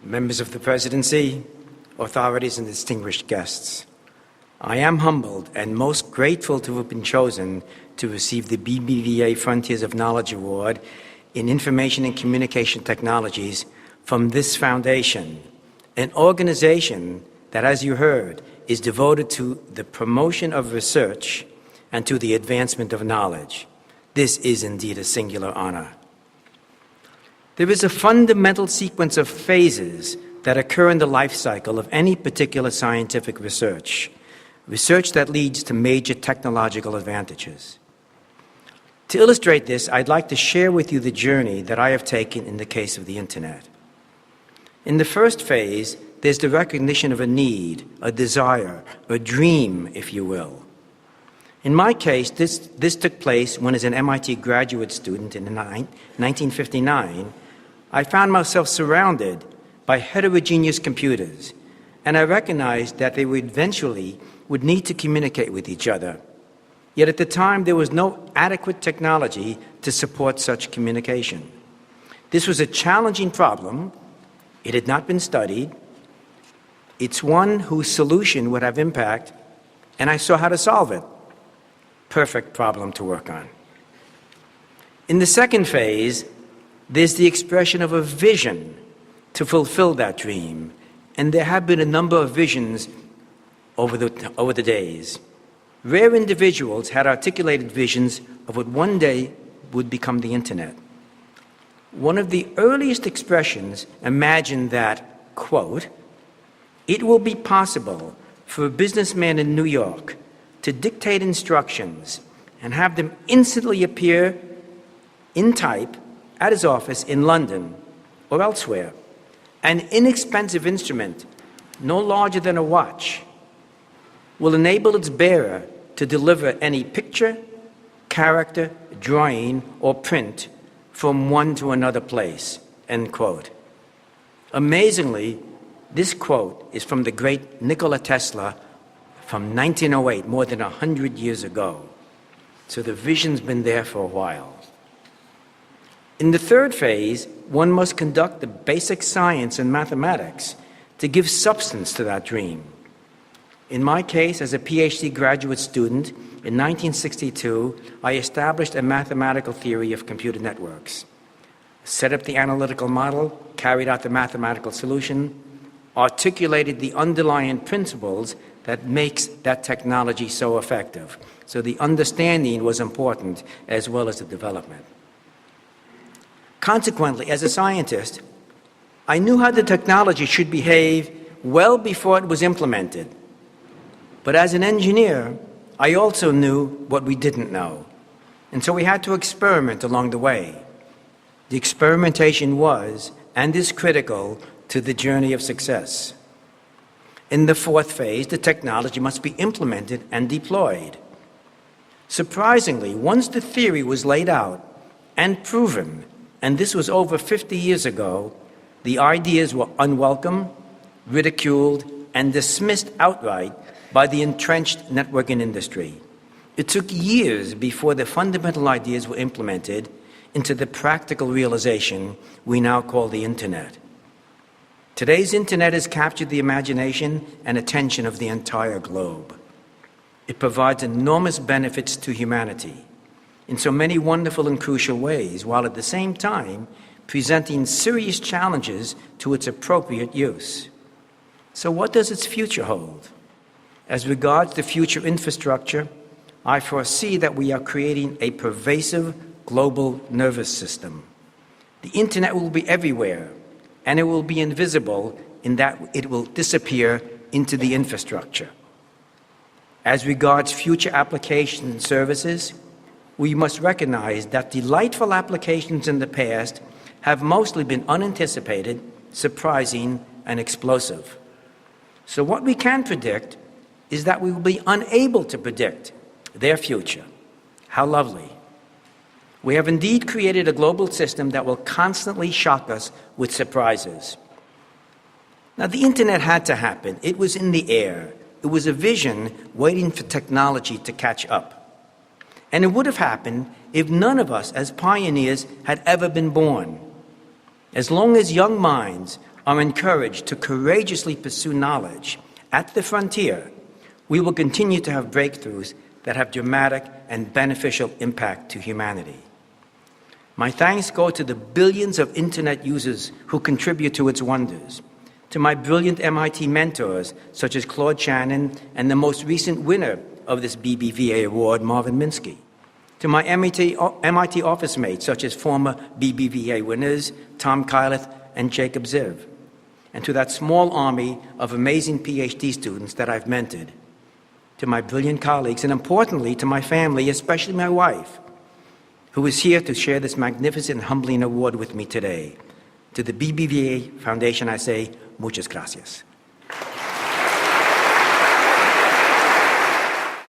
members of the Presidency, authorities and distinguished guests. I am humbled and most grateful to have been chosen to receive the BBVA Frontiers of Knowledge Award in Information and Communication Technologies from this foundation, an organization that, as you heard, is devoted to the promotion of research and to the advancement of knowledge. This is indeed a singular honor. There is a fundamental sequence of phases that occur in the life cycle of any particular scientific research that leads to major technological advantages. To illustrate this, I'd like to share with you the journey that I have taken in the case of the Internet. In the first phase, there's the recognition of a need, a desire, a dream, if you will. In my case, this took place when, as an MIT graduate student in 1959, I found myself surrounded by heterogeneous computers, and I recognized that they would eventually need to communicate with each other. Yet at the time, there was no adequate technology to support such communication. This was a challenging problem. It had not been studied. It's one whose solution would have impact, and I saw how to solve it. Perfect problem to work on. In the second phase, there's the expression of a vision to fulfill that dream, and there have been a number of visions over the days. Rare individuals had articulated visions of what one day would become the Internet. One of the earliest expressions imagined that, quote, "It will be possible for a businessman in New York to dictate instructions and have them instantly appear in type at his office in London or elsewhere. An inexpensive instrument, no larger than a watch, will enable its bearer to deliver any picture, character, drawing, or print from one to another place," end quote. Amazingly, this quote is from the great Nikola Tesla from 1908, more than 100 years ago. So the vision's been there for a while. In the third phase, one must conduct the basic science and mathematics to give substance to that dream. In my case, as a PhD graduate student, in 1962, I established a mathematical theory of computer networks, set up the analytical model, carried out the mathematical solution, articulated the underlying principles that makes that technology so effective. So the understanding was important as well as the development. Consequently, as a scientist, I knew how the technology should behave well before it was implemented. But as an engineer, I also knew what we didn't know. And so we had to experiment along the way. The experimentation was and is critical to the journey of success. In the fourth phase, the technology must be implemented and deployed. Surprisingly, once the theory was laid out and proven, and this was over 50 years ago, the ideas were unwelcome, ridiculed, and dismissed outright by the entrenched networking industry. It took years before the fundamental ideas were implemented into the practical realization we now call the Internet. Today's Internet has captured the imagination and attention of the entire globe. It provides enormous benefits to humanity in so many wonderful and crucial ways, while at the same time presenting serious challenges to its appropriate use. So what does its future hold? As regards the future infrastructure, I foresee that we are creating a pervasive global nervous system. The Internet will be everywhere, and it will be invisible in that it will disappear into the infrastructure. As regards future applications and services, we must recognize that delightful applications in the past have mostly been unanticipated, surprising, and explosive. So what we can predict is that we will be unable to predict their future. How lovely. We have indeed created a global system that will constantly shock us with surprises. Now, the Internet had to happen. It was in the air. It was a vision waiting for technology to catch up. And it would have happened if none of us as pioneers had ever been born. As long as young minds are encouraged to courageously pursue knowledge at the frontier, we will continue to have breakthroughs that have dramatic and beneficial impact to humanity. My thanks go to the billions of Internet users who contribute to its wonders, to my brilliant MIT mentors, such as Claude Shannon and the most recent winner of this BBVA award, Marvin Minsky, to my MIT office mates, such as former BBVA winners, Tom Kyleth and Jacob Ziv, and to that small army of amazing PhD students that I've mentored, to my brilliant colleagues, and importantly, to my family, especially my wife, who is here to share this magnificent and humbling award with me today. To the BBVA Foundation, I say, muchas gracias.